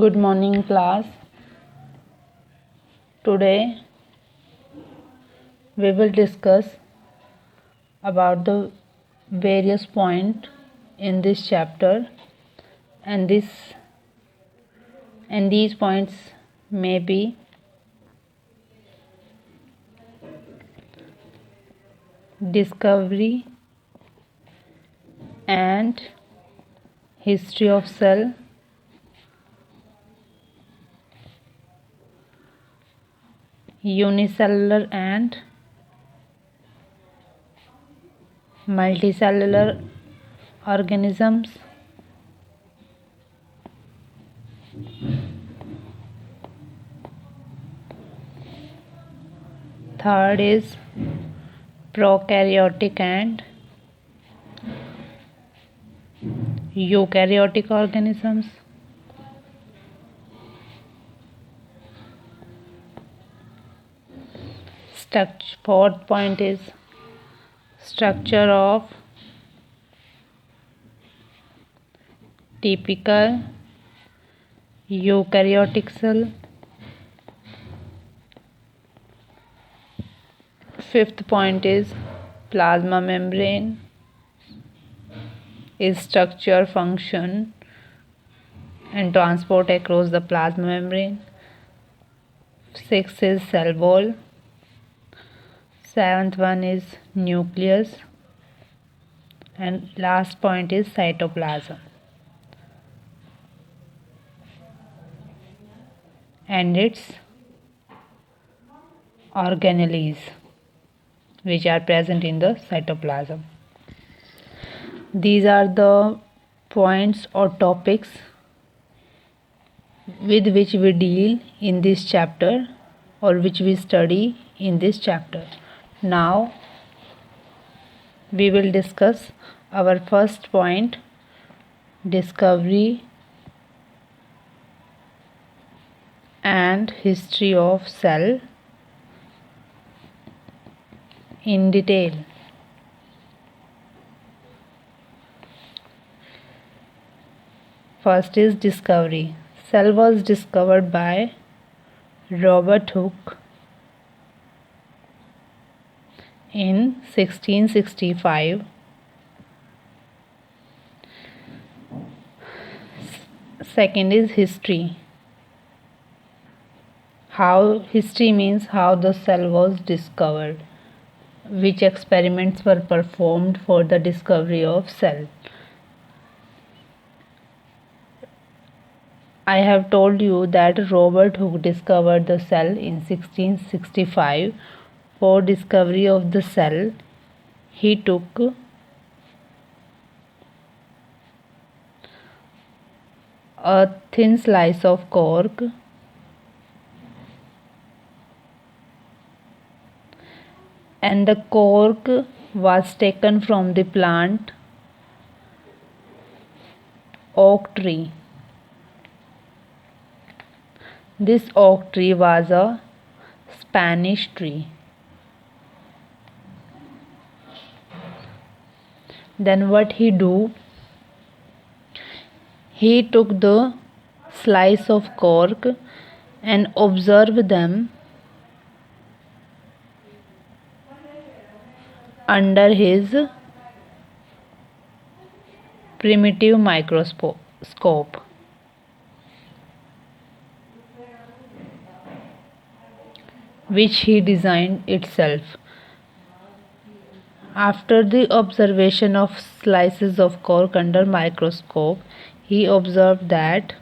Good morning, class. Today we will discuss about the various points in this chapter, and these points may be discovery and history of cell, unicellular and multicellular organisms, third is prokaryotic and eukaryotic organisms, fourth point is structure of typical eukaryotic cell. Fifth point is plasma membrane is structure, function and transport across the plasma membrane. Sixth is cell wall. Seventh one is nucleus, and last point is cytoplasm and its organelles which are present in the cytoplasm. These are the points or topics with which we deal in this chapter or which we study in this chapter. Now we will discuss our first point, discovery and history of cell in detail. First is discovery. Cell was discovered by Robert Hooke in 1665. Second is history. History means how the cell was discovered, which experiments were performed for the discovery of cell. I have told you that Robert Hooke discovered the cell in 1665. For discovery of the cell, he took a thin slice of cork and the cork was taken from the plant oak tree. This oak tree was a Spanish tree. Then what he do? He took the slice of cork and observed them under his primitive microscope. Which he designed itself. After the observation of slices of cork under microscope, he observed that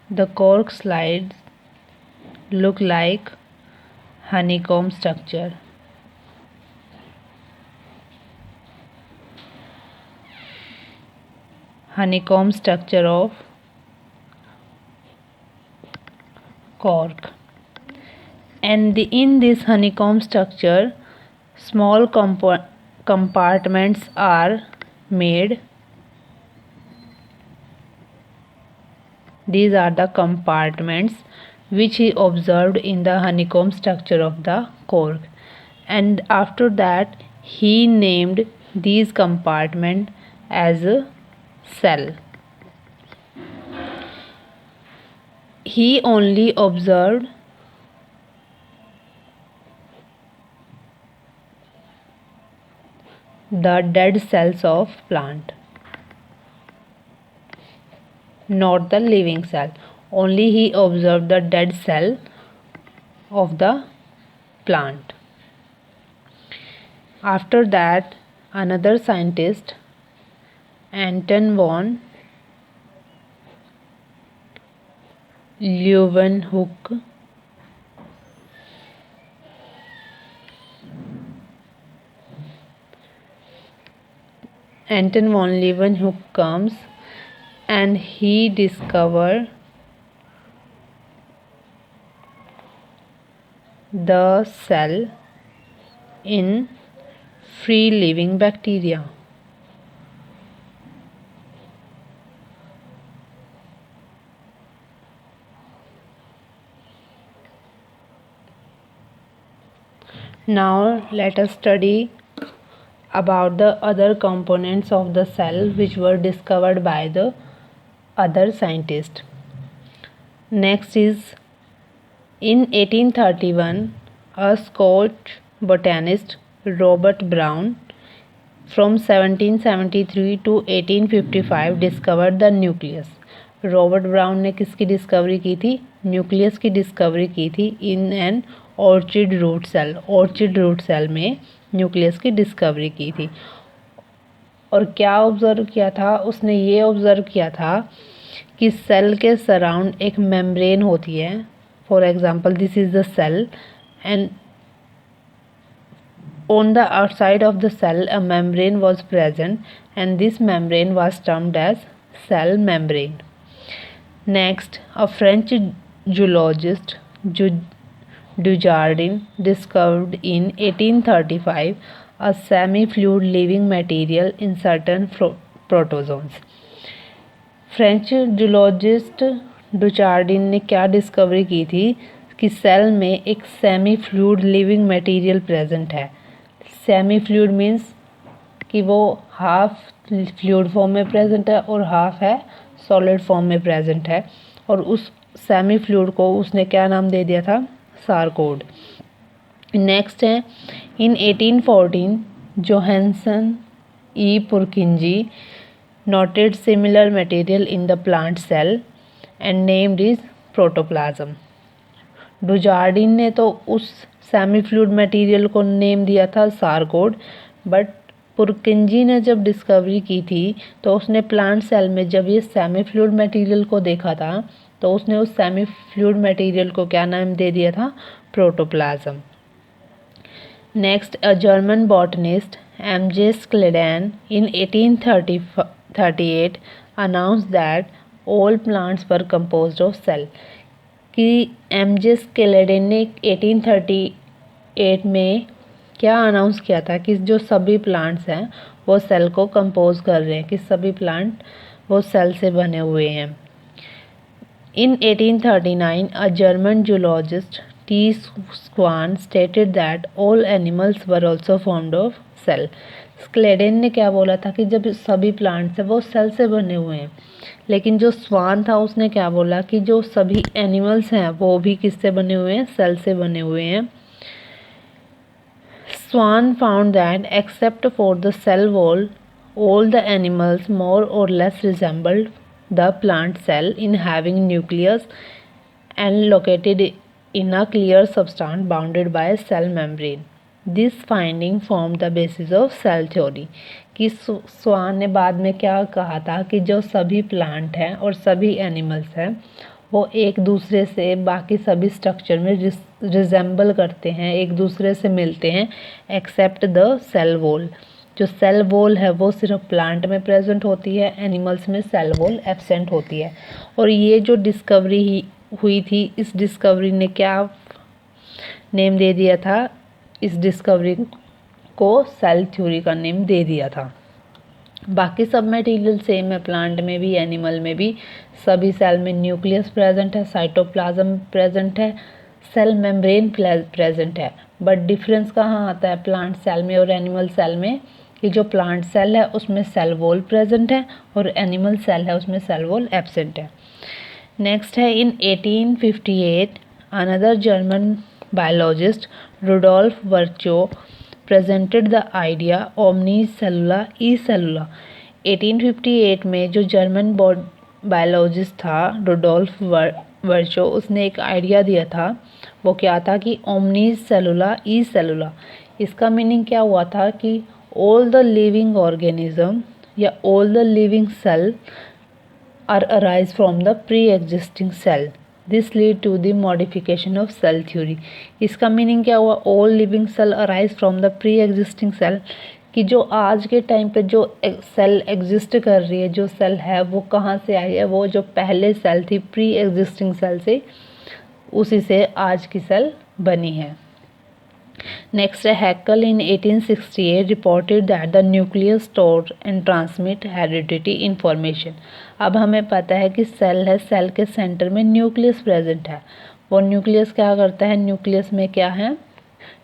the cork slides look like honeycomb structure. Honeycomb structure of cork. And in this honeycomb structure, small compartments are made. These are the compartments which he observed in the honeycomb structure of the cork. And after that, he named these compartments as a cell. he only observed the dead cells of plant, not the living cell. Only he observed the dead cell of the plant. After that, another scientist, Anton von Leeuwenhoek, comes and he discovered the cell in free living bacteria. Now let us study about the other components of the cell which were discovered by the other scientists. Next is, in 1831, a Scotch botanist, Robert Brown, from 1773 to 1855 discovered the nucleus. Robert brown ने किसकी discovery की थी? Nucleus की discovery की थी in an orchid root cell. Orchid root cell में nucleus की discovery की थी. और क्या ऑब्जर्व किया था उसने? ये ऑब्जर्व किया था कि सेल के सराउंड एक मेम्ब्रेन होती है. For example, this is the cell and on the outside of the cell a membrane was present and this membrane was termed as cell membrane. Next, a French zoologist, Dujardin, discovered in 1835 a semi-fluid living material in certain protozoans. French zoologist Dujardin ने क्या discovery की थी? कि cell में एक semi fluid living material present है. Semi fluid means कि वो हाफ फ्लूइड फॉर्म में प्रेजेंट है और हाफ है सॉलिड फॉर्म में प्रेजेंट है. और उस सेमी फ्लूइड को उसने क्या नाम दे दिया था? सारकोड. नेक्स्ट है, इन 1814 Johansson E पुरकिंजी noted similar material in the plant cell and named it protoplasm. डुजार्डिन ने तो उस सेमी फ्लूइड मटेरियल को नेम दिया था सारकोड, बट पुरकिंजी ने जब डिस्कवरी की थी तो उसने प्लांट सेल में जब ये सेमी फ्लूइड मटेरियल को देखा था तो उसने उस सेमी फ्लूइड मटेरियल को क्या नाम दे दिया था? Protoplasm. Next, a German botanist M.J. Scladen in 1838 announced that all plants were composed of cell. कि M.J. Scladen ने 1838 में क्या अनाउंस किया था? कि जो सभी प्लांट्स हैं वो सेल को कंपोज कर रहे हैं, कि सभी प्लांट वो सेल से बने हुए हैं. In 1839, a German zoologist T. Swan stated that all animals were also formed of cell. स्क्लेडेन ने क्या बोला था? कि जब सभी प्लांट्स हैं वो सेल से बने हुए हैं. लेकिन जो स्वान था उसने क्या बोला? कि जो सभी एनिमल्स हैं वो भी किससे बने हुए हैं? सेल से बने हुए हैं. Schwann found that except for the cell wall all the animals more or less resembled the plant cell in having nucleus and located in a clear substance bounded by a cell membrane. This finding formed the basis of cell theory. कि स्वान ने बाद में क्या कहा था? कि जो सभी प्लांट हैं और सभी एनिमल्स हैं वो एक दूसरे से बाकी सभी स्ट्रक्चर में रिजेंबल करते हैं, एक दूसरे से मिलते हैं, एक्सेप्ट द सेल वॉल. जो सेल वॉल है वो सिर्फ प्लांट में प्रेजेंट होती है, एनिमल्स में सेल वॉल एब्सेंट होती है. और ये जो डिस्कवरी हुई थी, इस डिस्कवरी ने क्या नेम दे दिया था? इस डिस्कवरी को सेल थ्योरी का नेम दे दिया था. बाकी सब मटेरियल सेम है, प्लांट में भी एनिमल में भी. सभी सेल में न्यूक्लियस प्रेजेंट है, साइटोप्लाज्म प्रेजेंट है, सेल मेम्ब्रेन प्रेजेंट है. बट डिफरेंस कहाँ आता है प्लांट सेल में और एनिमल सेल में? कि जो प्लांट सेल है उसमें सेल वॉल प्रेजेंट है और एनिमल सेल है उसमें सेल वॉल एब्सेंट है. नेक्स्ट है in 1858 another German biologist Rudolf Virchow presented the idea omni cellula e cellula. 1858 में जो जर्मन बायोलॉजिस्ट था रुडोल्फ वर्चो, उसने एक आइडिया दिया था। वो क्या था कि ओमनी सेलुला ई सेलुला। इसका मीनिंग क्या हुआ था कि ऑल द लिविंग ऑर्गेनिज्म या all the living cell are arise from the pre-existing cell. This lead to the modification of cell theory. इसका मीनिंग क्या हुआ? all living cell arise from the pre-existing cell, कि जो आज के time पे जो सेल एग्जिस्ट कर रही है, जो सेल है वो कहाँ से आई है? वो जो पहले सेल थी प्री एग्जिस्टिंग सेल से, उसी से आज की सेल बनी है। Next, Haeckel in 1868 reported that the nucleus store and transmit heredity information. अब हमें पता है कि सेल है, सेल के सेंटर में न्यूक्लियस प्रेजेंट है। वो न्यूक्लियस क्या करता है? न्यूक्लियस में क्या है?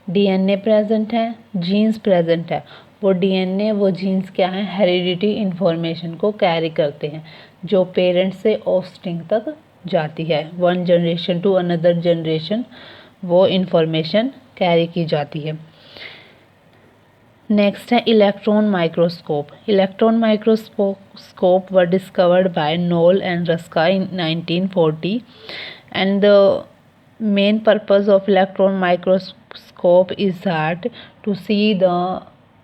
डीएनए प्रेजेंट है, जीन्स प्रेजेंट है। वो डीएनए वो जीन्स क्या है? हेरिडिटी इंफॉर्मेशन को कैरी करते हैं, जो पेरेंट्स से ऑफस्प्रिंग तक जाती है। One generation to another generation वो इंफॉर्मेशन कैरी की जाती है। नेक्स्ट है electron microscope. Electron microscope were discovered by Knoll and Ruska in 1940 and the main purpose of electron microscope is that to see the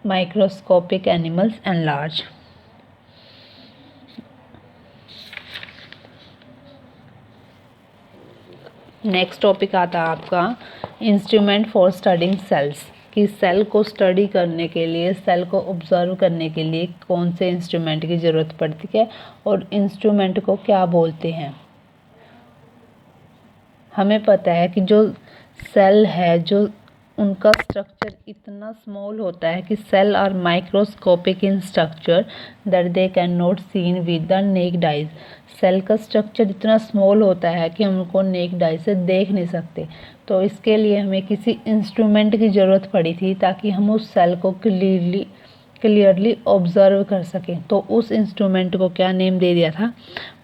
microscopic animals and large. Next topic आता है आपका instrument for studying cells, कि cell को study करने के लिए, cell को observe करने के लिए कौन से इंस्ट्रूमेंट की ज़रूरत पड़ती है और इंस्ट्रूमेंट को क्या बोलते हैं। हमें पता है कि जो सेल है, जो उनका स्ट्रक्चर इतना स्मॉल होता है कि cell are microscopic in structure that they can not seen with the naked eyes. Cell का स्ट्रक्चर इतना स्मॉल होता है कि हम उनको नेक्ड आई से देख नहीं सकते। तो इसके लिए हमें किसी इंस्ट्रूमेंट की ज़रूरत पड़ी थी ताकि हम उस सेल को क्लियरली ऑब्जर्व कर सकें। तो उस इंस्ट्रूमेंट को क्या नेम दे दिया था?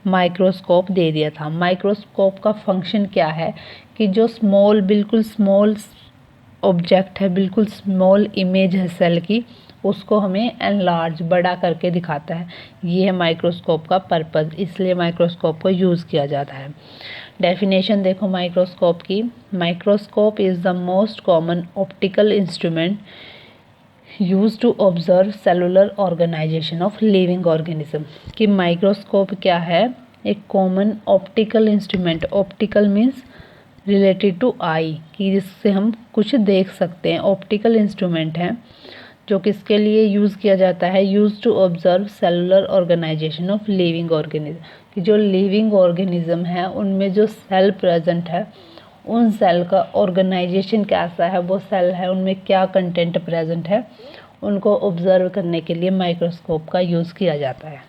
माइक्रोस्कोप दे दिया था। माइक्रोस्कोप का फंक्शन क्या है कि जो बिल्कुल स्मॉल ऑब्जेक्ट है, बिल्कुल स्मॉल इमेज है सेल की, उसको हमें एनलार्ज बड़ा करके दिखाता है। ये है माइक्रोस्कोप का पर्पस, इसलिए माइक्रोस्कोप को यूज़ किया जाता है। डेफिनेशन देखो माइक्रोस्कोप की। Microscope is the most common optical instrument use to observe cellular organization of living organism. कि माइक्रोस्कोप क्या है? एक common optical instrument. Optical means related to eye, कि जिससे हम कुछ देख सकते हैं। ऑप्टिकल इंस्ट्रूमेंट है जो किसके लिए यूज़ किया जाता है? Use to observe cellular organization of living organism, कि जो लिविंग ऑर्गेनिज्म है उनमें जो सेल प्रेजेंट है, उन सेल का ऑर्गेनाइजेशन कैसा है, वो सेल है उनमें क्या कंटेंट प्रेजेंट है, उनको ऑब्जर्व करने के लिए माइक्रोस्कोप का यूज़ किया जाता है।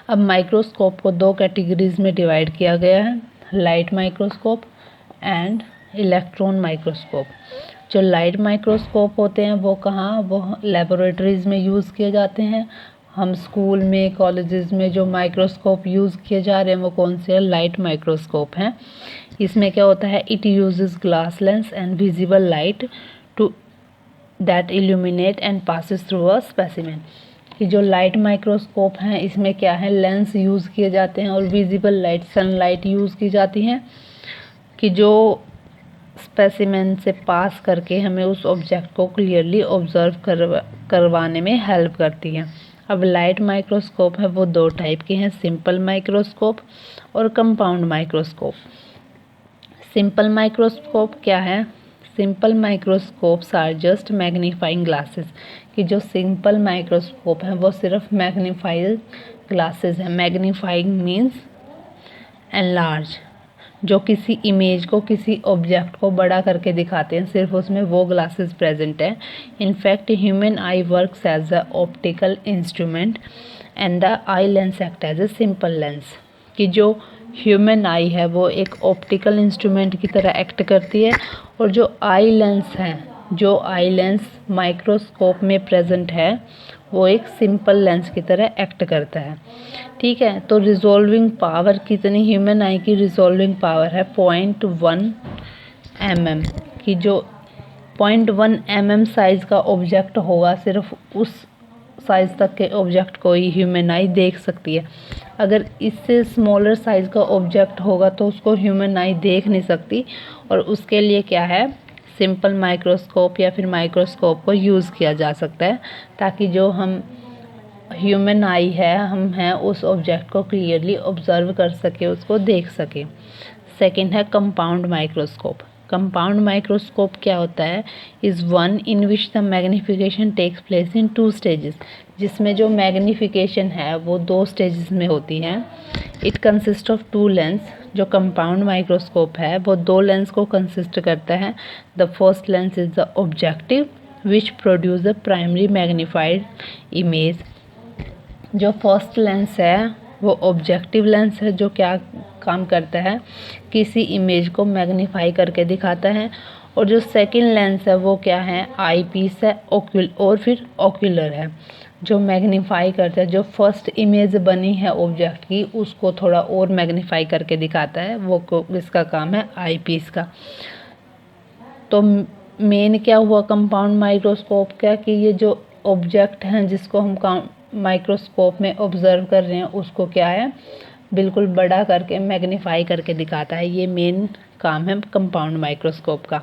अब माइक्रोस्कोप को दो कैटेगरीज में डिवाइड किया गया है, light microscope and electron microscope. जो लाइट माइक्रोस्कोप होते हैं वो कहाँ? वो लेबोरेटरीज़ में यूज़ किए जाते हैं। हम स्कूल में, कॉलेजेस में जो माइक्रोस्कोप यूज़ किए जा रहे हैं वो कौन से हैं? लाइट माइक्रोस्कोप हैं। इसमें क्या होता है? It uses glass lens and visible light to that illuminate and passes through a specimen. कि जो लाइट माइक्रोस्कोप हैं इसमें क्या है? लेंस यूज़ किए जाते हैं और विजिबल लाइट, सनलाइट यूज़ की जाती हैं, कि जो स्पेसिमेन से पास करके हमें उस ऑब्जेक्ट को क्लियरली ऑब्जर्व करवाने में हेल्प करती हैं। अब लाइट माइक्रोस्कोप है वो दो टाइप के हैं, सिंपल माइक्रोस्कोप और कंपाउंड माइक्रोस्कोप। सिंपल माइक्रोस्कोप क्या है? Simple microscopes are just magnifying glasses. कि जो सिंपल माइक्रोस्कोप है वो सिर्फ मैग्नीफाइंग ग्लासेस है। मैग्नीफाइंग मीन्स एनलार्ज, जो किसी इमेज को, किसी ऑब्जेक्ट को बड़ा करके दिखाते हैं, सिर्फ उसमें वो ग्लासेस प्रेजेंट है। In fact human eye works as a optical instrument and the eye lens act as a simple lens. कि जो ह्यूमन आई है वो एक ऑप्टिकल इंस्ट्रूमेंट की तरह एक्ट करती है, और जो आई लेंस है, जो आई लेंस माइक्रोस्कोप में प्रेजेंट है, वो एक सिंपल लेंस की तरह एक्ट करता है। ठीक है, तो रिजॉल्विंग पावर कितनी, ह्यूमन आई की रिजॉल्विंग पावर है 0.1 mm की। जो 0.1 mm साइज़ का ऑब्जेक्ट होगा, सिर्फ उस साइज़ तक के ऑब्जेक्ट को ही ह्यूमन आई देख सकती है। अगर इससे स्मॉलर साइज़ का ऑब्जेक्ट होगा तो उसको ह्यूमन आई देख नहीं सकती, और उसके लिए क्या है, सिंपल माइक्रोस्कोप या फिर माइक्रोस्कोप को यूज़ किया जा सकता है, ताकि जो हम ह्यूमन आई है, हम हैं, उस ऑब्जेक्ट को क्लियरली ऑब्जर्व कर सके, उसको देख सके। सेकेंड है कंपाउंड माइक्रोस्कोप। कंपाउंड माइक्रोस्कोप क्या होता है, is one in which the magnification takes place in 2 stages, जिसमें जो मैग्नीफिकेशन है वो 2 स्टेजेस में होती है। It consist of 2 lens. जो कंपाउंड माइक्रोस्कोप है वो 2 लेंस को कंसिस्ट करता है। The first lens is the objective which produce the primary magnified image. जो फर्स्ट लेंस है वो ऑब्जेक्टिव लेंस है, जो क्या काम करता है, किसी इमेज को मैग्नीफाई करके दिखाता है। और जो सेकंड लेंस है वो क्या है, आई पीस है, और फिर ऑक्यूलर है, जो मैग्नीफाई करता है। जो फर्स्ट इमेज बनी है ऑब्जेक्ट की, उसको थोड़ा और मैग्नीफाई करके दिखाता है, वो इसका काम है आई पीस का। तो मेन क्या हुआ कंपाउंड माइक्रोस्कोप का, कि ये जो ऑब्जेक्ट हैं जिसको हम माइक्रोस्कोप में ऑब्जर्व कर रहे हैं, उसको क्या है, बिल्कुल बड़ा करके मैग्नीफाई करके दिखाता है। ये मेन काम है कंपाउंड माइक्रोस्कोप का।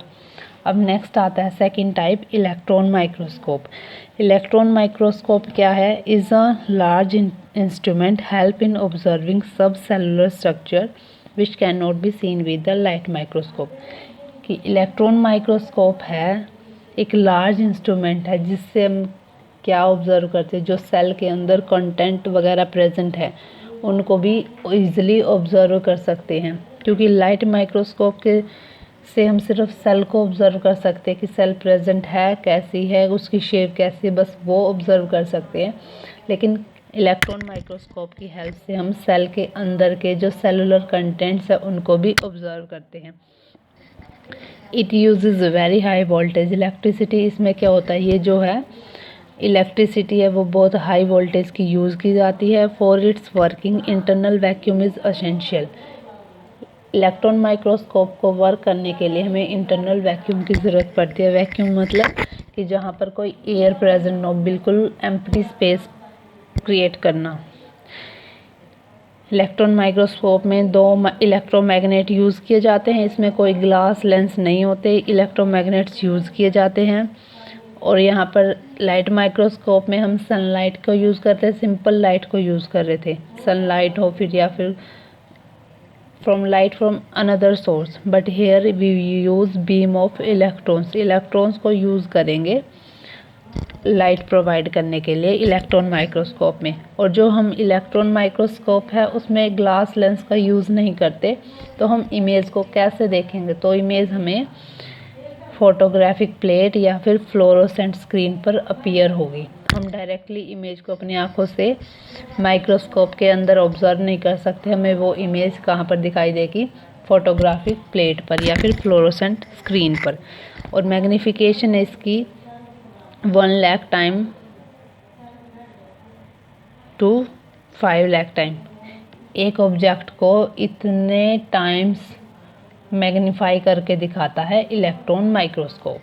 अब नेक्स्ट आता है second type, electron microscope. Electron microscope क्या है, is a large instrument help in observing sub cellular structure which can not be seen with the light microscope. कि इलेक्ट्रॉन माइक्रोस्कोप है एक लार्ज इंस्ट्रूमेंट है, जिससे हम क्या ऑब्जर्व करते हैं, जो सेल के अंदर कंटेंट वगैरह प्रेजेंट है उनको भी इजीली ऑब्जर्व कर सकते हैं। क्योंकि लाइट माइक्रोस्कोप के से हम सिर्फ सेल को ऑब्जर्व कर सकते हैं कि सेल प्रेजेंट है, कैसी है, उसकी शेप कैसी है, बस वो ऑब्जर्व कर सकते हैं। लेकिन इलेक्ट्रॉन माइक्रोस्कोप की हेल्प से हम सेल के अंदर के जो सेलुलर कंटेंट्स है उनको भी ऑब्जर्व करते हैं। It uses very high voltage electricity. इसमें क्या होता है, ये जो है इलेक्ट्रिसिटी है वो बहुत हाई वोल्टेज की यूज़ की जाती है। For its working internal vacuum is essential. Electron microscope को वर्क करने के लिए हमें इंटरनल वैक्यूम की ज़रूरत पड़ती है। वैक्यूम मतलब कि जहाँ पर कोई एयर प्रेजेंट हो, बिल्कुल एम्प्टी स्पेस क्रिएट करना। इलेक्ट्रॉन माइक्रोस्कोप में 2 इलेक्ट्रोमैग्नेट यूज़ किए जाते हैं। इसमें कोई ग्लास लेंस नहीं होते, इलेक्ट्रोमैग्नेट्स यूज़ किए जाते हैं। और यहाँ पर लाइट माइक्रोस्कोप में हम सनलाइट को यूज़ करते हैं, सिंपल लाइट को यूज़ कर रहे थे, सनलाइट हो फिर या फिर from another source, but here we use beam of electrons. Electrons को यूज़ करेंगे लाइट प्रोवाइड करने के लिए इलेक्ट्रॉन माइक्रोस्कोप में। और जो हम इलेक्ट्रॉन माइक्रोस्कोप है उसमें ग्लास लेंस का यूज़ नहीं करते, तो हम इमेज को कैसे देखेंगे, तो इमेज हमें फोटोग्राफिक प्लेट या फिर फ्लोरोसेंट स्क्रीन पर अपीयर होगी। हम डायरेक्टली इमेज को अपनी आंखों से माइक्रोस्कोप के अंदर ऑब्जर्व नहीं कर सकते। हमें वो इमेज कहाँ पर दिखाई देगी, फोटोग्राफिक प्लेट पर या फिर फ्लोरोसेंट स्क्रीन पर। और मैग्नीफिकेशन है इसकी 1 lakh time to 5 lakh time. एक ऑब्जेक्ट को इतने टाइम्स मैग्नीफाई करके दिखाता है इलेक्ट्रॉन माइक्रोस्कोप।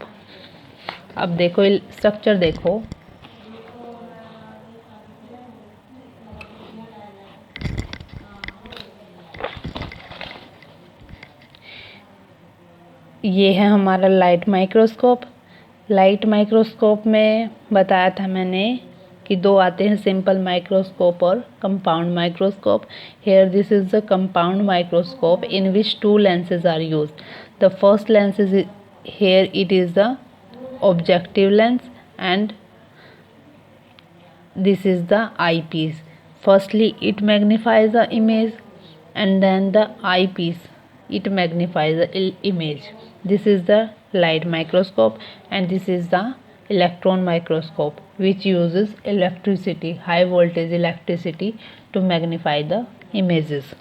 अब देखो स्ट्रक्चर देखो, ये है हमारा लाइट माइक्रोस्कोप। लाइट माइक्रोस्कोप में बताया था मैंने कि 2 आते हैं, सिंपल माइक्रोस्कोप और compound microscope. Here this is the compound microscope in which 2 lenses are used. The first lens is here, it is the objective lens, and this is the eyepiece. Firstly it magnifies the image, and then the eyepiece it magnifies the image. This is the light microscope, and this is the electron microscope, which uses electricity, high voltage electricity, to magnify the images.